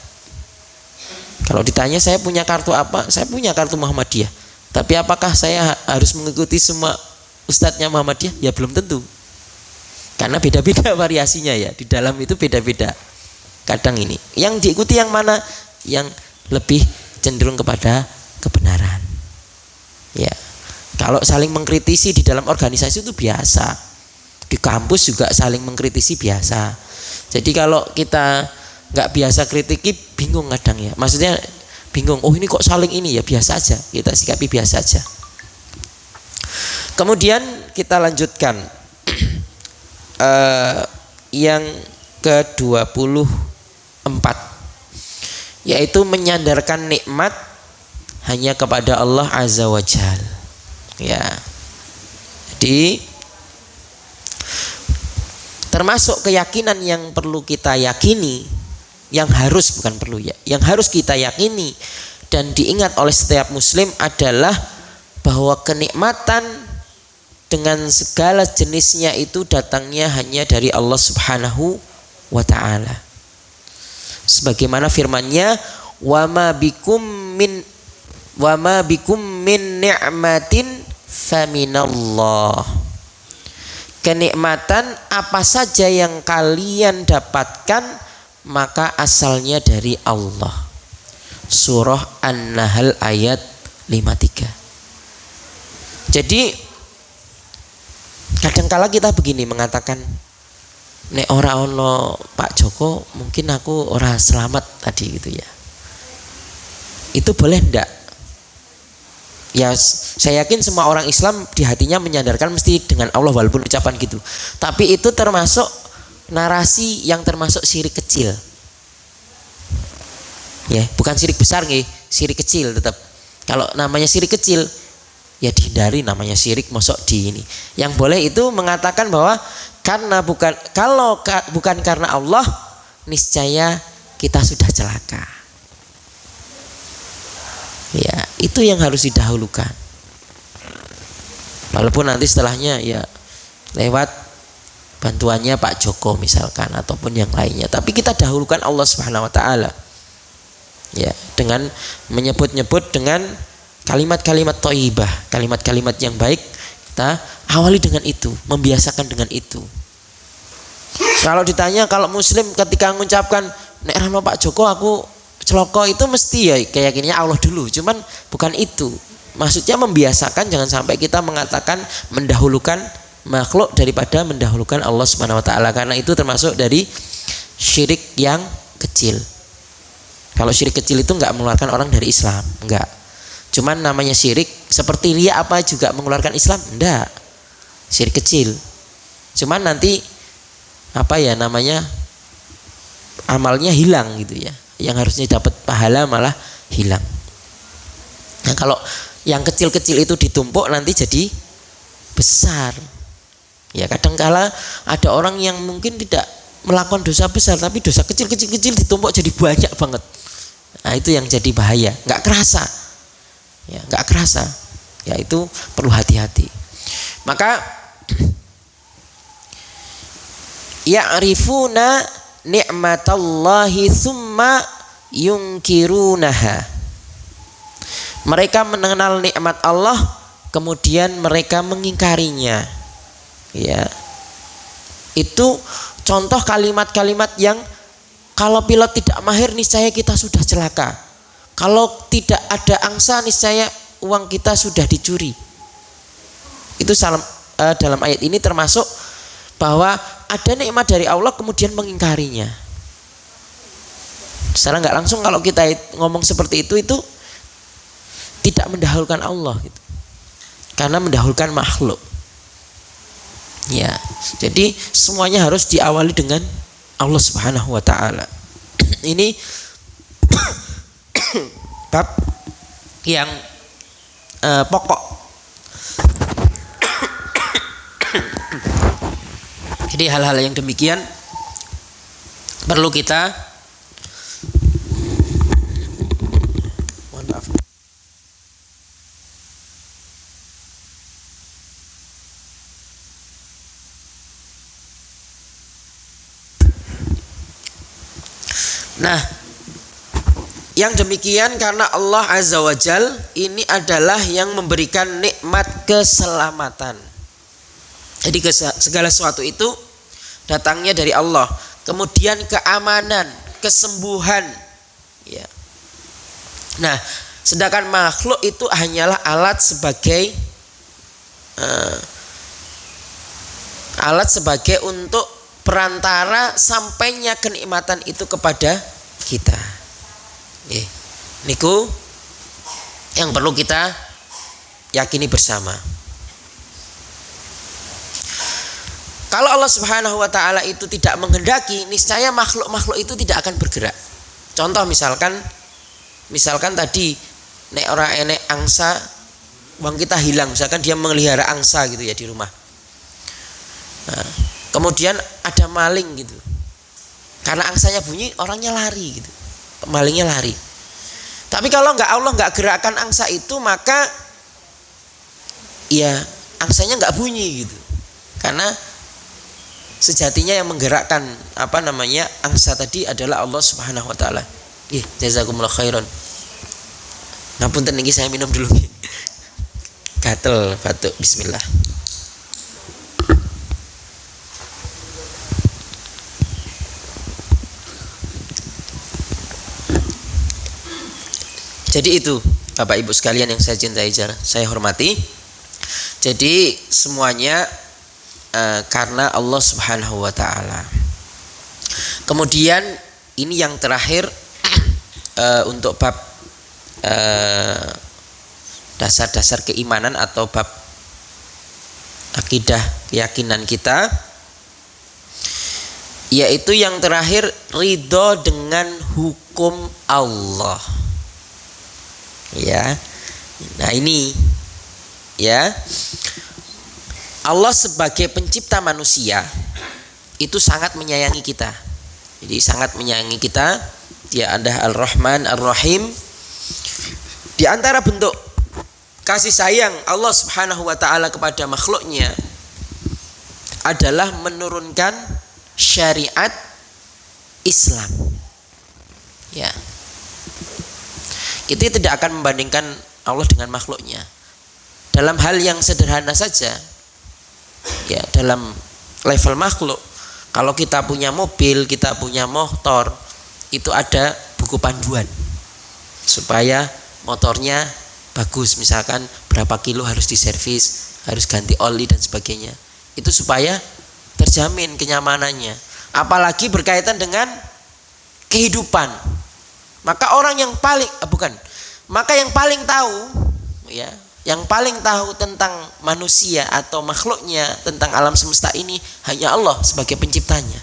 Speaker 3: kalau ditanya saya punya kartu apa, saya punya kartu Muhammadiyah. Tapi apakah saya harus mengikuti semua ustadznya Muhammadiyah? Ya belum tentu. Karena beda-beda variasinya ya. Di dalam itu beda-beda. Kadang ini yang diikuti yang mana yang lebih cenderung kepada kebenaran. Ya. Kalau saling mengkritisi di dalam organisasi itu biasa. Di kampus juga saling mengkritisi biasa. Jadi kalau kita nggak biasa kritiki, bingung kadang ya. Maksudnya bingung, oh ini kok saling ini ya, biasa aja. Kita sikapi biasa aja. Kemudian kita lanjutkan yang ke-24, yaitu menyandarkan nikmat hanya kepada Allah Azza wa Jalla. Ya, jadi termasuk keyakinan yang perlu kita yakini, yang harus bukan perlu ya, yang harus kita yakini dan diingat oleh setiap muslim adalah bahwa kenikmatan dengan segala jenisnya itu datangnya hanya dari Allah Subhanahu wa taala. Sebagaimana firman-Nya, wa ma bikum min ni'matin faminallah. Kenikmatan apa saja yang kalian dapatkan maka asalnya dari Allah. Surah An-Nahl ayat 53. Jadi kadangkala kita begini mengatakan, nek ora ono Pak Joko mungkin aku ora selamat tadi gitu ya. Itu boleh ndak? Ya saya yakin semua orang Islam di hatinya menyandarkan mesti dengan Allah walaupun ucapan gitu. Tapi itu termasuk narasi yang termasuk syirik kecil. Ya, bukan syirik besar nggih, syirik kecil tetap. Kalau namanya syirik kecil ya dihindari, namanya syirik mosok di ini. Yang boleh itu mengatakan bahwa kalau bukan karena Allah niscaya kita sudah celaka. Ya, itu yang harus didahulukan. Walaupun nanti setelahnya ya lewat bantuannya Pak Joko misalkan ataupun yang lainnya, tapi kita dahulukan Allah Subhanahu wa taala. Ya, dengan menyebut-nyebut dengan kalimat-kalimat thayyibah, kalimat-kalimat yang baik, kita awali dengan itu, membiasakan dengan itu. Kalau ditanya, kalau muslim ketika mengucapkan nek rano Pak Joko aku celoko, itu mesti ya keyakinannya Allah dulu, cuman bukan itu. maksudnya membiasakan, jangan sampai kita mengatakan mendahulukan makhluk daripada mendahulukan Allah Subhanahu wa taala, karena itu termasuk dari syirik yang kecil. Kalau syirik kecil itu enggak mengeluarkan orang dari Islam, enggak. Cuman namanya syirik seperti riya apa juga mengeluarkan Islam? Enggak. Syirik kecil. Cuman nanti amalnya hilang gitu ya. Yang harusnya dapat pahala malah hilang. Nah, kalau yang kecil-kecil itu ditumpuk nanti jadi besar. Ya, kadang-kala ada orang yang mungkin tidak melakukan dosa besar, tapi dosa kecil-kecil ditumpuk jadi banyak banget. Nah, itu yang jadi bahaya, nggak kerasa. Ya, nggak kerasa. Ya, itu perlu hati-hati. Maka ya'rifuna ni'matallahi tsumma yungkirunaha. Mereka mengenal nikmat Allah kemudian mereka mengingkarinya. Ya. Itu contoh kalimat-kalimat yang kalau pilot tidak mahir niscaya kita sudah celaka. Kalau tidak ada angsa niscaya uang kita sudah dicuri. Itu dalam ayat ini termasuk bahwa ada nikmat dari Allah kemudian mengingkarinya. Secara nggak langsung kalau kita ngomong seperti itu tidak mendahulukan Allah gitu. Karena mendahulukan makhluk. Ya, jadi semuanya harus diawali dengan Allah Subhanahu wa taala. Ini bab yang pokok. Jadi hal-hal yang demikian perlu kita Nah, yang demikian karena Allah Azza wa Jal ini adalah yang memberikan nikmat keselamatan. Jadi segala sesuatu itu datangnya dari Allah. Kemudian keamanan, kesembuhan. Ya. Nah, sedangkan makhluk itu hanyalah alat sebagai untuk perantara sampainya kenikmatan itu kepada kita. Niku yang perlu kita yakini bersama. Kalau Allah Subhanahu wa taala itu tidak menghendaki, niscaya makhluk-makhluk itu tidak akan bergerak. Contoh misalkan tadi nek ora enek angsa, uang kita hilang, misalkan dia memelihara angsa gitu ya di rumah. Nah, kemudian ada maling gitu. Karena angsanya bunyi, orangnya lari gitu. Malingnya lari. Tapi kalau Allah nggak gerakkan angsa itu, maka ya angsanya nggak bunyi gitu. Karena sejatinya yang menggerakkan angsa tadi adalah Allah Subhanahu wa taala. Jazakumullah khairan. Ngapunten niki saya minum dulu. Gatel batuk, bismillah. Jadi itu Bapak Ibu sekalian yang saya cintai, saya hormati. Jadi semuanya karena Allah Subhanahu wa taala. Kemudian ini yang terakhir untuk bab dasar-dasar keimanan atau bab akidah keyakinan kita, yaitu yang terakhir ridho dengan hukum Allah. Ya. Nah, ini ya. Allah sebagai pencipta manusia itu sangat menyayangi kita. Jadi sangat menyayangi kita. Dia adalah Ar-Rahman Ar-Rahim. Di antara bentuk kasih sayang Allah Subhanahu wa taala kepada makhluknya adalah menurunkan syariat Islam. Ya. Kita tidak akan membandingkan Allah dengan makhluknya. Dalam hal yang sederhana saja, ya, dalam level makhluk, kalau kita punya mobil, kita punya motor, itu ada buku panduan supaya motornya bagus, misalkan berapa kilo harus diservis, harus ganti oli dan sebagainya. Itu supaya terjamin kenyamanannya. Apalagi berkaitan dengan kehidupan. Maka orang yang paling maka yang paling tahu ya, yang paling tahu tentang manusia atau makhluknya, tentang alam semesta ini hanya Allah sebagai penciptanya.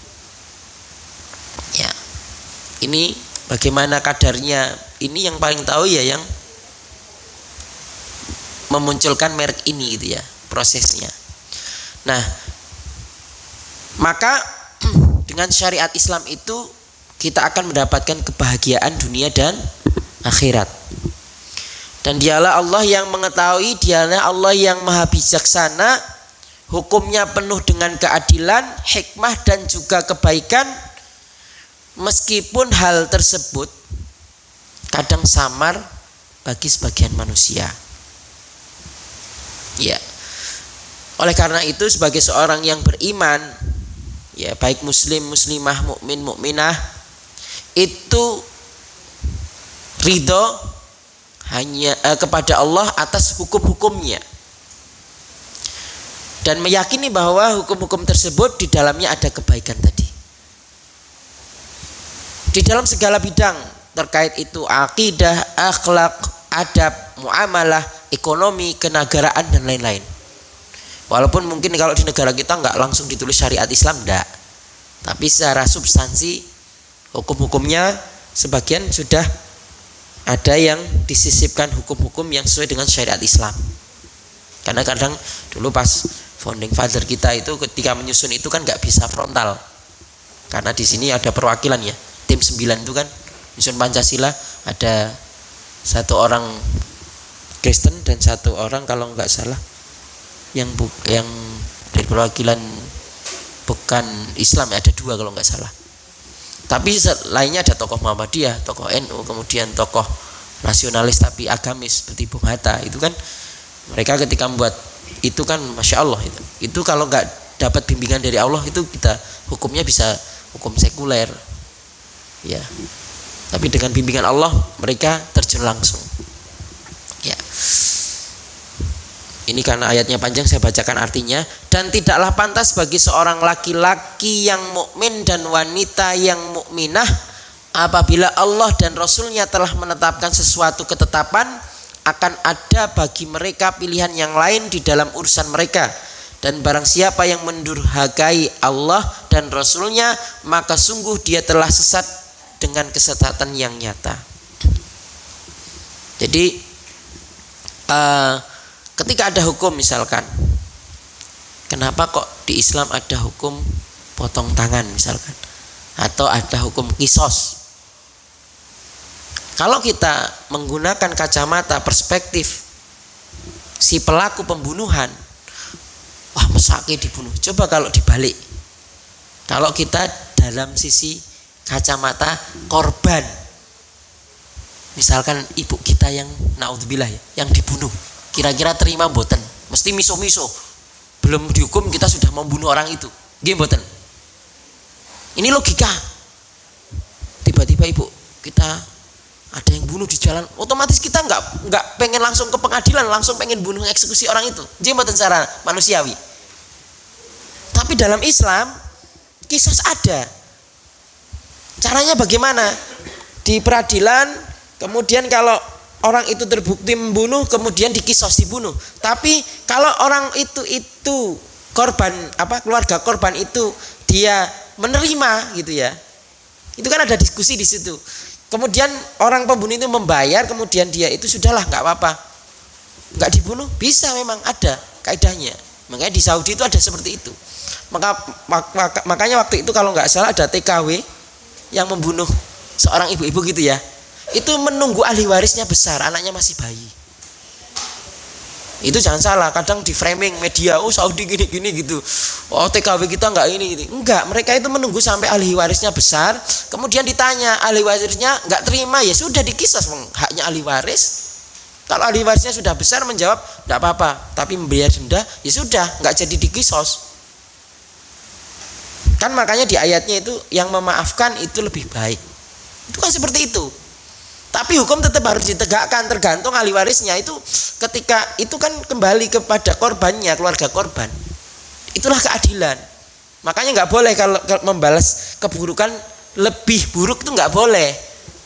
Speaker 3: Ya. Ini bagaimana kadarnya, ini yang paling tahu ya yang memunculkan merek ini gitu ya, prosesnya. Nah, maka dengan syariat Islam itu kita akan mendapatkan kebahagiaan dunia dan akhirat. Dan dialah Allah yang mengetahui, dialah Allah yang maha bijaksana, hukumnya penuh dengan keadilan, hikmah dan juga kebaikan. Meskipun hal tersebut kadang samar bagi sebagian manusia. Ya. Oleh karena itu sebagai seorang yang beriman, ya baik muslim, muslimah, mukmin, mukminah, itu ridho hanya kepada Allah atas hukum-hukumnya dan meyakini bahwa hukum-hukum tersebut di dalamnya ada kebaikan tadi di dalam segala bidang, terkait itu akidah, akhlak, adab, muamalah, ekonomi, kenegaraan dan lain-lain. Walaupun mungkin kalau di negara kita nggak langsung ditulis syariat Islam, enggak, tapi secara substansi hukum-hukumnya sebagian sudah ada yang disisipkan hukum-hukum yang sesuai dengan syariat Islam. Karena kadang dulu pas founding father kita itu ketika menyusun itu kan nggak bisa frontal, karena di sini ada perwakilan ya, tim 9 itu kan menyusun Pancasila, ada satu orang Kristen dan satu orang kalau nggak salah yang dari perwakilan bukan Islam ya, ada 2 kalau nggak salah. Tapi lainnya ada tokoh Muhammadiyah, tokoh NU, kemudian tokoh nasionalis tapi agamis seperti Bung Hatta. Itu kan mereka ketika membuat itu kan masya Allah itu kalau nggak dapat bimbingan dari Allah itu kita hukumnya bisa hukum sekuler, ya. Tapi dengan bimbingan Allah mereka terjun langsung. Ya. Ini karena ayatnya panjang saya bacakan artinya. Dan tidaklah pantas bagi seorang laki-laki yang mukmin dan wanita yang mukminah apabila Allah dan Rasulnya telah menetapkan sesuatu ketetapan, akan ada bagi mereka pilihan yang lain di dalam urusan mereka. Dan barang siapa yang mendurhakai Allah dan Rasulnya, maka sungguh dia telah sesat dengan kesesatan yang nyata. Jadi ketika ada hukum misalkan, kenapa kok di Islam ada hukum potong tangan misalkan, atau ada hukum kisos? Kalau kita menggunakan kacamata perspektif si pelaku pembunuhan, wah mesake dibunuh. Coba kalau dibalik, kalau kita dalam sisi kacamata korban, misalkan ibu kita yang naudzubillah ya, yang dibunuh, kira-kira terima mboten? Mesti miso-miso. Belum dihukum kita sudah membunuh orang itu. Nggih mboten? Ini logika. Tiba-tiba ibu kita ada yang bunuh di jalan, otomatis kita nggak pengen langsung ke pengadilan, langsung pengen bunuh eksekusi orang itu. Nggih mboten secara manusiawi. Tapi dalam Islam kisos ada. Caranya bagaimana? Di peradilan, kemudian kalau orang itu terbukti membunuh, kemudian dikisos dibunuh. Tapi kalau orang itu korban keluarga korban itu dia menerima gitu ya, itu kan ada diskusi di situ. Kemudian orang pembunuh itu membayar, kemudian dia itu sudahlah nggak apa-apa, nggak dibunuh, bisa, memang ada kaidahnya. Makanya di Saudi itu ada seperti itu. Makanya waktu itu kalau nggak salah ada TKW yang membunuh seorang ibu-ibu gitu ya. Itu menunggu ahli warisnya besar, anaknya masih bayi. Itu jangan salah, kadang di framing media, oh Saudi gini-gini gitu, oh TKW kita enggak ini gitu. Enggak, mereka itu menunggu sampai ahli warisnya besar, kemudian ditanya, ahli warisnya enggak terima, ya sudah dikisos, haknya ahli waris. Kalau ahli warisnya sudah besar menjawab enggak apa-apa, tapi membayar denda, ya sudah, enggak jadi dikisos. Kan makanya di ayatnya itu yang memaafkan itu lebih baik. Itu kan seperti itu. Tapi hukum tetap harus ditegakkan, tergantung ahli warisnya. Itu ketika itu kan kembali kepada korbannya, keluarga korban. Itulah keadilan. Makanya nggak boleh kalau membalas keburukan lebih buruk itu nggak boleh.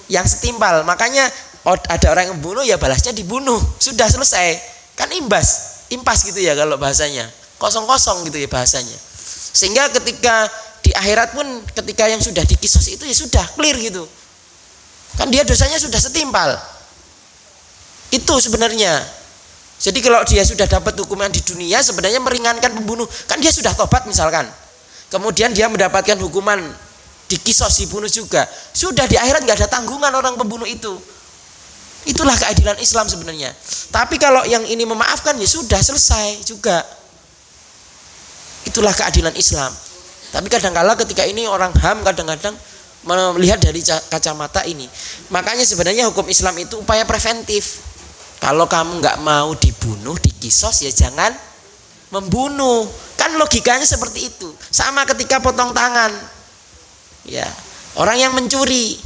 Speaker 3: Yang setimpal. Makanya ada orang yang membunuh ya balasnya dibunuh. Sudah selesai. Kan impas gitu ya kalau bahasanya. Kosong-kosong gitu ya bahasanya. Sehingga ketika di akhirat pun ketika yang sudah dikisos itu ya sudah clear gitu. Kan dia dosanya sudah setimpal. Itu sebenarnya. Jadi kalau dia sudah dapat hukuman di dunia sebenarnya meringankan pembunuh. Kan dia sudah tobat misalkan. Kemudian dia mendapatkan hukuman dikisos dibunuh juga. Sudah di akhirat nggak ada tanggungan orang pembunuh itu. Itulah keadilan Islam sebenarnya. Tapi kalau yang ini memaafkan ya sudah selesai juga. Itulah keadilan Islam. Tapi kadang-kala ketika ini orang HAM kadang-kadang melihat dari kacamata ini. Makanya sebenarnya hukum Islam itu upaya preventif. Kalau kamu nggak mau dibunuh, dikisos ya jangan membunuh. Kan logikanya seperti itu. Sama ketika potong tangan. Ya, orang yang mencuri.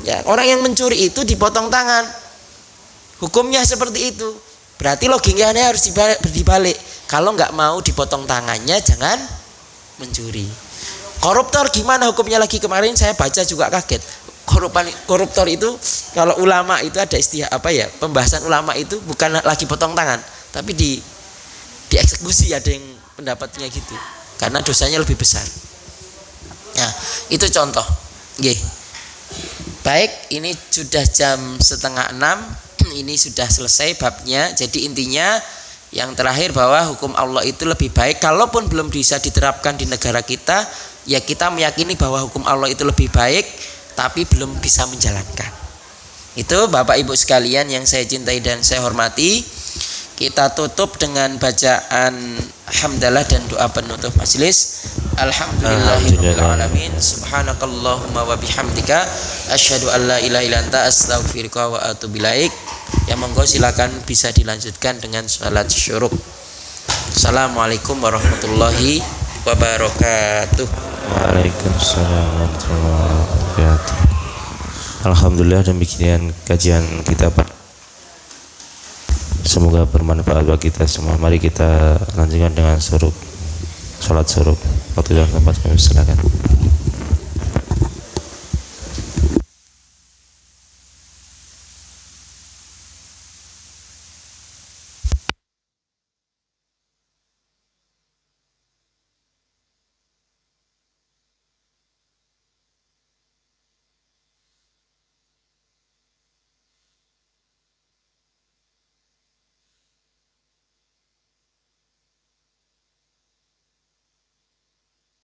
Speaker 3: Ya, orang yang mencuri itu dipotong tangan. Hukumnya seperti itu. Berarti logikanya harus dibalik. Kalau nggak mau dipotong tangannya jangan mencuri. Koruptor gimana hukumnya lagi? Kemarin saya baca juga kaget. Koruptor itu kalau ulama itu ada istilah pembahasan ulama itu bukan lagi potong tangan, tapi dieksekusi, ada yang pendapatnya gitu. Karena dosanya lebih besar. Nah, itu contoh. Nggih. Baik, ini sudah jam 5:30. Ini sudah selesai babnya. Jadi intinya yang terakhir bahwa hukum Allah itu lebih baik. Kalaupun belum bisa diterapkan di negara kita, ya kita meyakini bahwa hukum Allah itu lebih baik, tapi belum bisa menjalankan. Itu Bapak Ibu sekalian yang saya cintai dan saya hormati. Kita tutup dengan bacaan hamdalah dan doa penutup majelis. Alhamdulillahirabbil alamin. Subhanakallahumma wa bihamdika asyhadu an la ilaha illa anta astaghfiruka wa atubu ilaik. Ya monggo silakan bisa dilanjutkan dengan salat syuruk. Assalamualaikum warahmatullahi wabarakatuh.
Speaker 2: Waalaikumsalam warahmatullahi wabarakatuh. Alhamdulillah, demikian kajian kita Pak. Semoga bermanfaat bagi kita semua. Mari kita lanjutkan dengan salat suruk. Waktu dan tempat kami silakan.